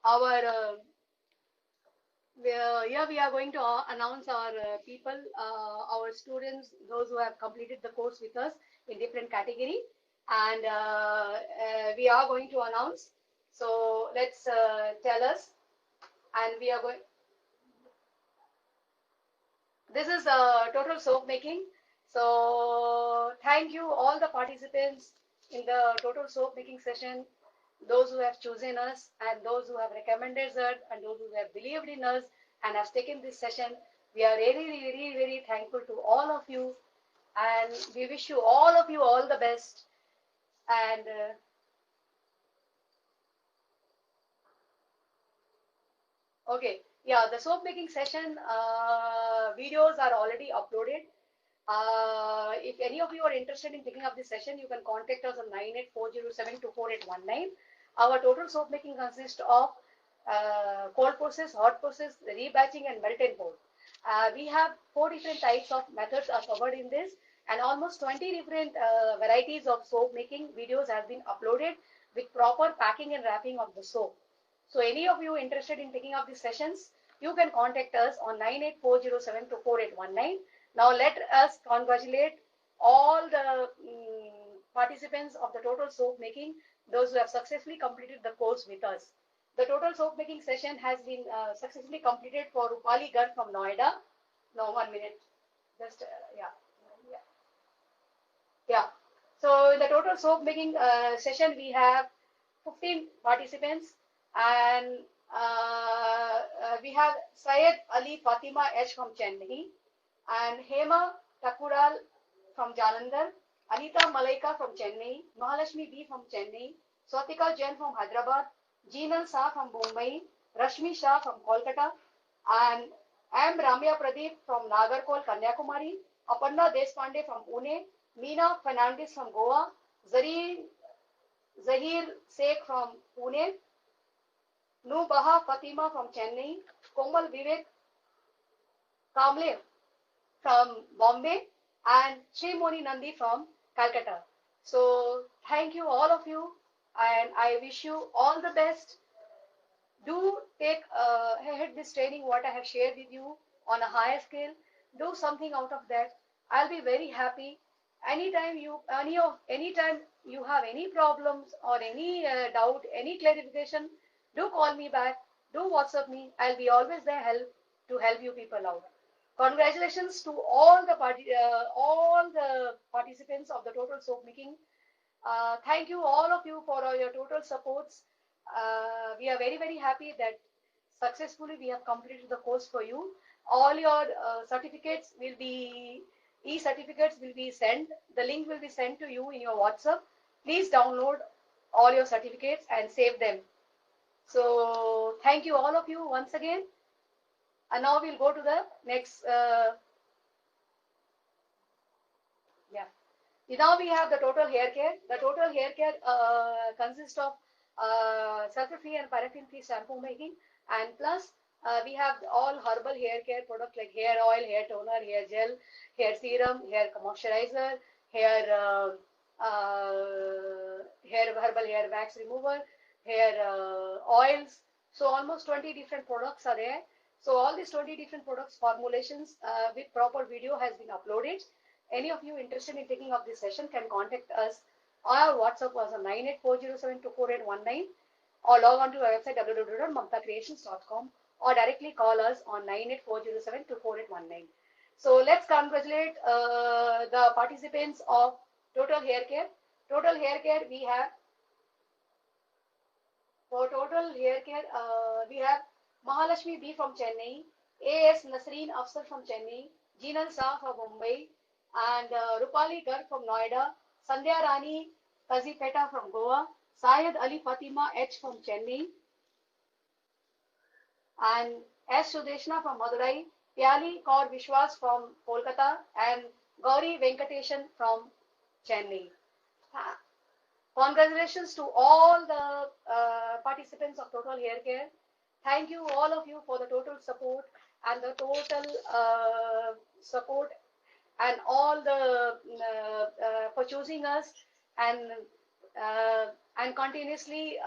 our here we are going to announce our people, our students, those who have completed the course with us in different category, and we are going to announce. So let's tell us, and we are going. This is total soap making. So thank you all the participants in the total soap making session, those who have chosen us and those who have recommended us and those who have believed in us and have taken this session. We are very thankful to all of you, and we wish you all the best. And okay, yeah, the soap making session videos are already uploaded. If any of you are interested in picking up this session, you can contact us on 98407248819. Our total soap making consists of cold process, hot process, rebatching, and melt and pour. We have 4 different types of methods are covered in this, and almost 20 different varieties of soap making videos have been uploaded with proper packing and wrapping of the soap. So any of you interested in picking up these sessions, you can contact us on 98407248819. Now let us congratulate all the participants of the total soap making, those who have successfully completed the course with us. The total soap making session has been successfully completed for Rupali Garg from Noida. No, 1 minute. Just, yeah. So in the total soap making session, we have 15 participants, and we have Syed Ali Fatima H from Chennai, and Hema Takural from Jalandhar, Anita Malaika from Chennai, Mahalashmi B from Chennai, Swatika Jain from Hyderabad, Jeenal Shah from Mumbai, Rashmi Shah from Kolkata, and M. Ramya Pradeep from Nagarkol, Kanyakumari, Aparna Deshpande from Pune, Meena Fernandez from Goa, Zahir Sheikh from Pune, Nubaha Fatima from Chennai, Komal Vivek Kamble from Bombay, and Srimoni Nandi from Calcutta. So thank you all of you, and I wish you all the best. Do take ahead this training what I have shared with you on a higher scale. Do something out of that. I'll be very happy. Anytime you have any problems or any doubt, any clarification, do call me back. Do WhatsApp me. I'll be always there to help you people out. Congratulations to all the participants of the total soap making. Thank you all of you for all your total supports. We are very happy that successfully we have completed the course for you. All your certificates will be e-certificates will be sent. The link will be sent to you in your WhatsApp. Please download all your certificates and save them. So thank you all of you once again. And now we'll go to the next. Now we have the total hair care. The total hair care consists of sulfur-free and paraffin-free shampoo making, and plus we have all herbal hair care products like hair oil, hair toner, hair gel, hair serum, hair moisturizer, hair herbal hair wax remover, hair oils. So almost 20 different products are there. So all these 20 different products formulations with proper video has been uploaded. Any of you interested in taking up this session can contact us. Our WhatsApp was on 98407248819, or log on to our website www.mamtacreations.com, or directly call us on 98407248819. So let's congratulate the participants of Total Hair Care. Total Hair Care, we have for Total Hair Care, we have Mahalashmi B from Chennai, A.S. Nasreen Afsar from Chennai, Jeenal Shah from Mumbai, and Rupali Garg from Noida, Sandhya Rani Kazipeta from Goa, Syed Ali Fatima H from Chennai, and S. Sudeshna from Madurai, Pyali Kaur Vishwas from Kolkata, and Gauri Venkateshan from Chennai. Congratulations to all the participants of Total Hair Care. Thank you all of you for the total support and the total support and all the for choosing us and continuously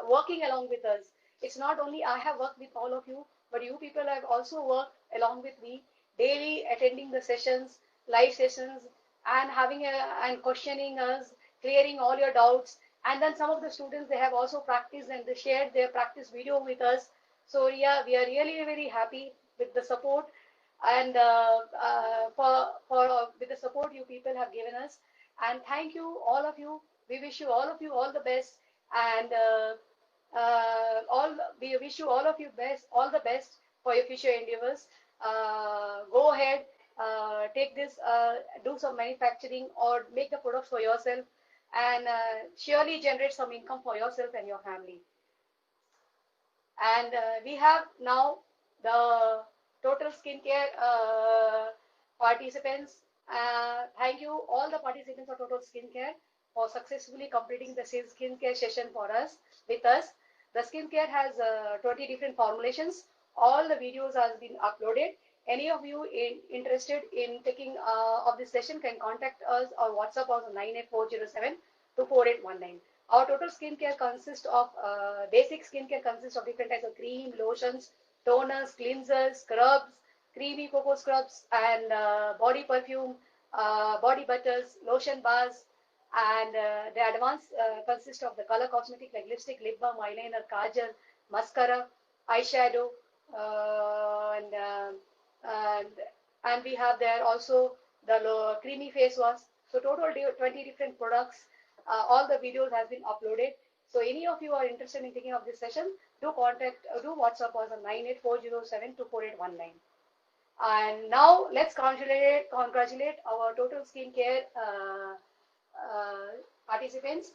working along with us. It's not only I have worked with all of you, but you people have also worked along with me, daily attending the sessions, live sessions, and and questioning us, clearing all your doubts. And then some of the students, they have also practiced and they shared their practice video with us. So yeah, we are really very happy with the support and with the support you people have given us. And thank you, all of you. We wish you all the best, and all we wish you all the best for your future endeavors. Go ahead, take this, do some manufacturing or make the products for yourself, and surely generate some income for yourself and your family. And we have now the total skincare participants. Thank you all the participants of total skincare for successfully completing the skincare session for us with us. The skincare has 20 different formulations. All the videos have been uploaded. Any of you interested in taking of this session can contact us or WhatsApp us on 98407 24819. Our total skincare consists of basic skincare consists of different types of cream, lotions, toners, cleansers, scrubs, creamy cocoa scrubs, and body perfume, body butters, lotion bars, and the advanced consist of the color cosmetic like lipstick, lip balm, eyeliner, kajal, mascara, eyeshadow, and and we have there also the creamy face wash. So total 20 different products. All the videos has been uploaded. So any of you are interested in taking up this session, do WhatsApp us on 98407 24819. And now let's congratulate our total skincare participants.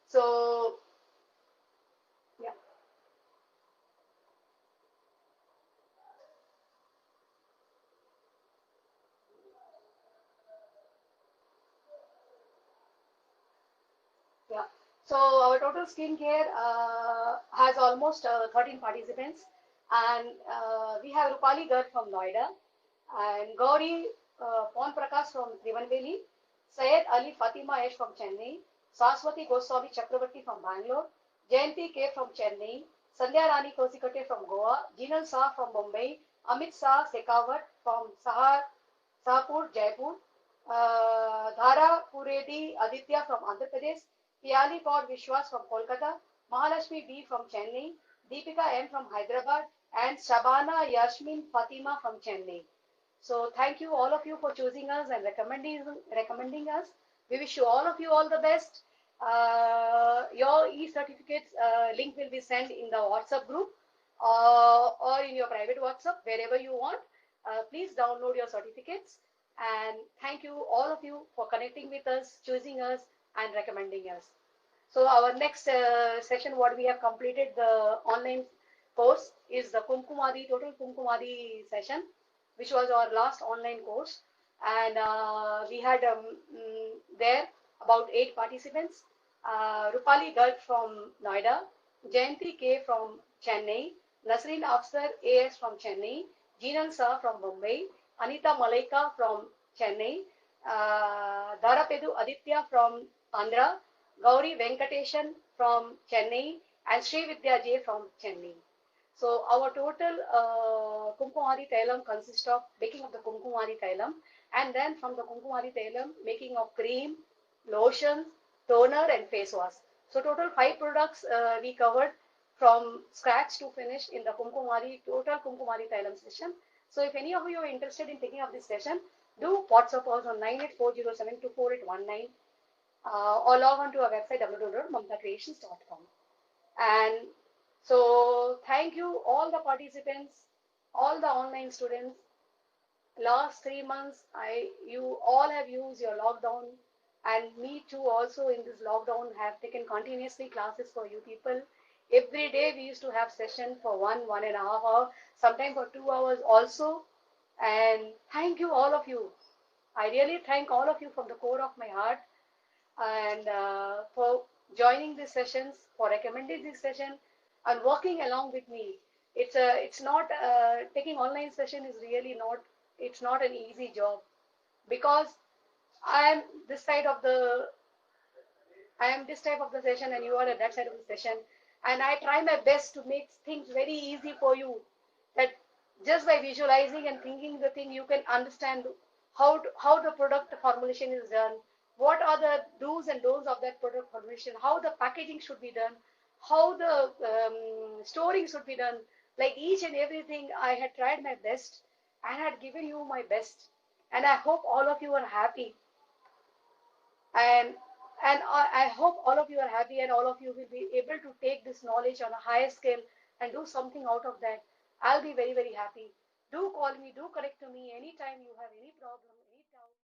So yeah. Yeah. So our total skincare has almost 13 participants, and we have Rupali Garg from Noida, and Gauri Pon Prakash from Trivanveli, Syed Ali Fatima Ash from Chennai, Saraswati Goswami Chakravarti from Bangalore, Jayanti K from Chennai, Sandhya Rani Kosikate from Goa, Jinal Shah from Mumbai, Amit Shah Sekawat from Sahapur, Jaipur, Dhara Puredi Aditya from Andhra Pradesh, Piyali Kaur Vishwas from Kolkata, Mahalashmi B from Chennai, Deepika M from Hyderabad, and Shabana Yasmin Fatima from Chennai. So thank you all of you for choosing us and recommending us. We wish you all the best. Your e-certificates link will be sent in the WhatsApp group or in your private WhatsApp, wherever you want. Please download your certificates. And thank you all of you for connecting with us, choosing us, and recommending us. So our next session, what we have completed the online course is the Kumkumadi, total Kumkumadi session, which was our last online course. And we had there about 8 participants. Rupali Garg from Noida, Jayanti K from Chennai, Nasreen Afsar AS from Chennai, Jinal Shah from Mumbai, Anita Malaika from Chennai, Dharapedu Aditya from Andhra, Gauri Venkateshan from Chennai, and Sri Vidya J from Chennai. So our total Kumkumadi Tailam consists of making of the Kumkumadi Tailam, and then from the Kumkumadi Tailam making of cream, lotion, toner, and face wash. So total 5 products we covered from scratch to finish in the total Kumkumadi Tailam session. So if any of you are interested in taking up this session, do WhatsApp us on 98407244819 or log on to our website www.mamtacreations.com. And so thank you all the participants, all the online students. Last 3 months, you all have used your lockdown, and me too also in this lockdown have taken continuously classes for you people. Every day we used to have session for 1.5 hours, sometimes for 2 hours also. And thank you all of you. I really thank all of you from the core of my heart, and for joining these sessions, for recommending this session, and working along with me. It's not taking online session is really not. It's not an easy job, because I am this type of the session and you are at that side of the session. and I try my best to make things very easy for you, that just by visualizing and thinking the thing, you can understand how the product formulation is done, what are the do's and don'ts of that product formulation, how the packaging should be done, how the storing should be done. Like each and everything, I had tried my best and had given you my best. And I hope all of you are happy. And I hope all of you are happy and all of you will be able to take this knowledge on a higher scale and do something out of that. I'll be very, very happy. Do call me, do connect to me anytime you have any problem.